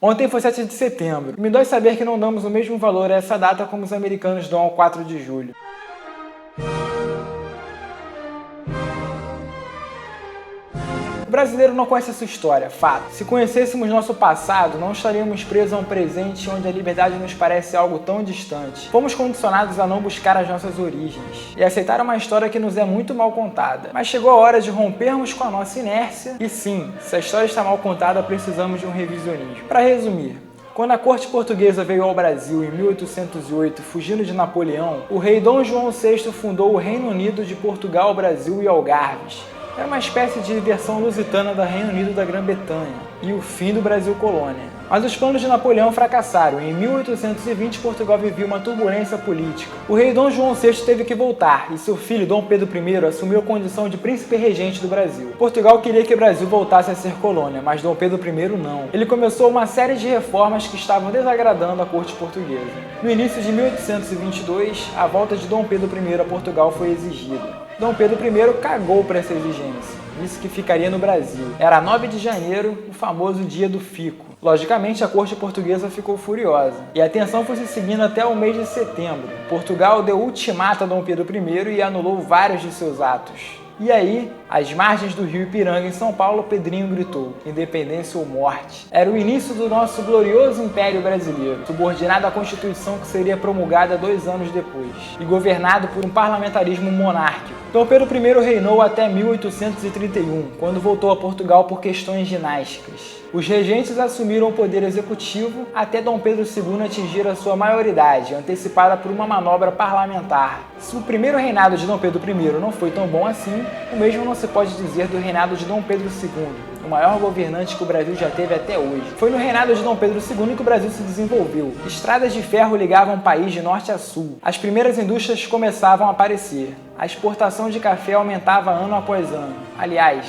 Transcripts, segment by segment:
Ontem foi 7 de setembro, e me dói saber que não damos o mesmo valor a essa data como os americanos dão ao 4 de julho. O brasileiro não conhece essa história, fato. Se conhecêssemos nosso passado, não estaríamos presos a um presente onde a liberdade nos parece algo tão distante. Fomos condicionados a não buscar as nossas origens e aceitar uma história que nos é muito mal contada. Mas chegou a hora de rompermos com a nossa inércia e sim, se a história está mal contada, precisamos de um revisionismo. Para resumir, quando a corte portuguesa veio ao Brasil em 1808, fugindo de Napoleão, o rei Dom João VI fundou o Reino Unido de Portugal, Brasil e Algarves. Era uma espécie de versão lusitana do Reino Unido da Grã-Bretanha e o fim do Brasil colônia. Mas os planos de Napoleão fracassaram e em 1820 Portugal vivia uma turbulência política. O rei Dom João VI teve que voltar e seu filho Dom Pedro I assumiu a condição de príncipe regente do Brasil. Portugal queria que o Brasil voltasse a ser colônia, mas Dom Pedro I não. Ele começou uma série de reformas que estavam desagradando a corte portuguesa. No início de 1822, a volta de Dom Pedro I a Portugal foi exigida. Dom Pedro I cagou para essa exigência, disse que ficaria no Brasil. Era 9 de janeiro, o famoso dia do fico. Logicamente, a corte portuguesa ficou furiosa, e a tensão foi se seguindo até o mês de setembro. Portugal deu ultimato a Dom Pedro I e anulou vários de seus atos. E aí, às margens do rio Ipiranga, em São Paulo, Pedrinho gritou: independência ou morte. Era o início do nosso glorioso Império Brasileiro, subordinado à Constituição que seria promulgada 2 anos depois, e governado por um parlamentarismo monárquico. Dom Pedro I reinou até 1831, quando voltou a Portugal por questões dinásticas. Os regentes assumiram o poder executivo até Dom Pedro II atingir a sua maioridade, antecipada por uma manobra parlamentar. Se o primeiro reinado de Dom Pedro I não foi tão bom assim, o mesmo não se pode dizer do reinado de Dom Pedro II, o maior governante que o Brasil já teve até hoje. Foi no reinado de Dom Pedro II que o Brasil se desenvolveu. Estradas de ferro ligavam o país de norte a sul. As primeiras indústrias começavam a aparecer. A exportação de café aumentava ano após ano. Aliás,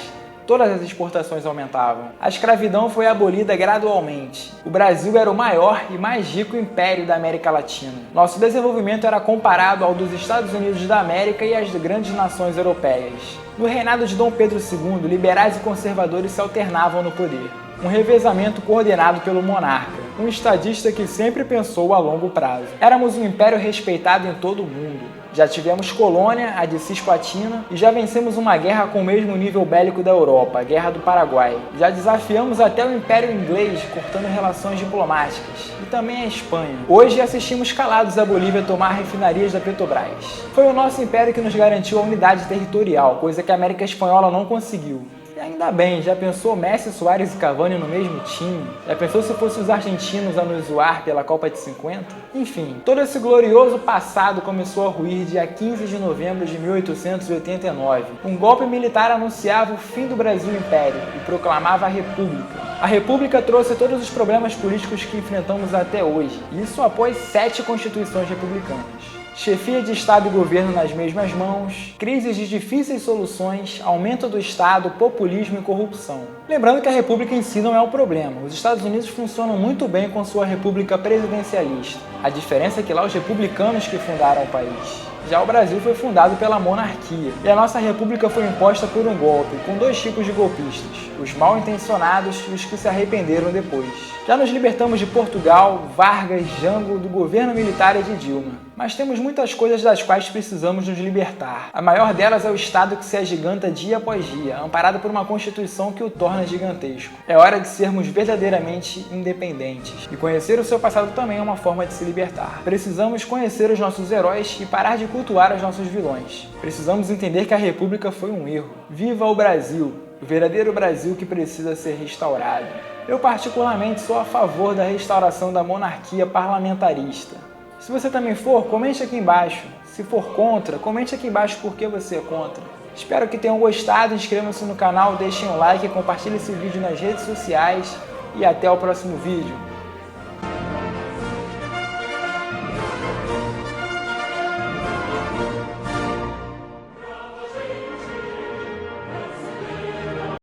todas as exportações aumentavam. A escravidão foi abolida gradualmente. O Brasil era o maior e mais rico império da América Latina. Nosso desenvolvimento era comparado ao dos Estados Unidos da América e às grandes nações europeias. No reinado de Dom Pedro II, liberais e conservadores se alternavam no poder. Um revezamento coordenado pelo monarca, um estadista que sempre pensou a longo prazo. Éramos um império respeitado em todo o mundo. Já tivemos colônia, a de Cisplatina, e já vencemos uma guerra com o mesmo nível bélico da Europa, a Guerra do Paraguai. Já desafiamos até o Império Inglês, cortando relações diplomáticas, e também a Espanha. Hoje assistimos calados a Bolívia tomar refinarias da Petrobras. Foi o nosso império que nos garantiu a unidade territorial, coisa que a América Espanhola não conseguiu. E ainda bem, já pensou Messi, Suárez e Cavani no mesmo time? Já pensou se fossem os argentinos a nos zoar pela Copa de 50? Enfim, todo esse glorioso passado começou a ruir dia 15 de novembro de 1889. Um golpe militar anunciava o fim do Brasil Império e proclamava a República. A República trouxe todos os problemas políticos que enfrentamos até hoje, isso após 7 constituições republicanas. Chefia de Estado e governo nas mesmas mãos, crises de difíceis soluções, aumento do Estado, populismo e corrupção. Lembrando que a República em si não é o problema. Os Estados Unidos funcionam muito bem com sua república presidencialista. A diferença é que lá os republicanos que fundaram o país. Já o Brasil foi fundado pela monarquia, e a nossa república foi imposta por um golpe, com 2 tipos de golpistas, os mal intencionados e os que se arrependeram depois. Já nos libertamos de Portugal, Vargas, Jango, do governo militar e de Dilma. Mas temos muitas coisas das quais precisamos nos libertar. A maior delas é o Estado que se agiganta dia após dia, amparado por uma Constituição que o torna gigantesco. É hora de sermos verdadeiramente independentes. E conhecer o seu passado também é uma forma de se libertar. Precisamos conhecer os nossos heróis e parar de cultuar os nossos vilões. Precisamos entender que a República foi um erro. Viva o Brasil! O verdadeiro Brasil que precisa ser restaurado. Eu particularmente sou a favor da restauração da monarquia parlamentarista. Se você também for, comente aqui embaixo. Se for contra, comente aqui embaixo por que você é contra. Espero que tenham gostado, inscrevam-se no canal, deixem um like, compartilhem esse vídeo nas redes sociais e até o próximo vídeo.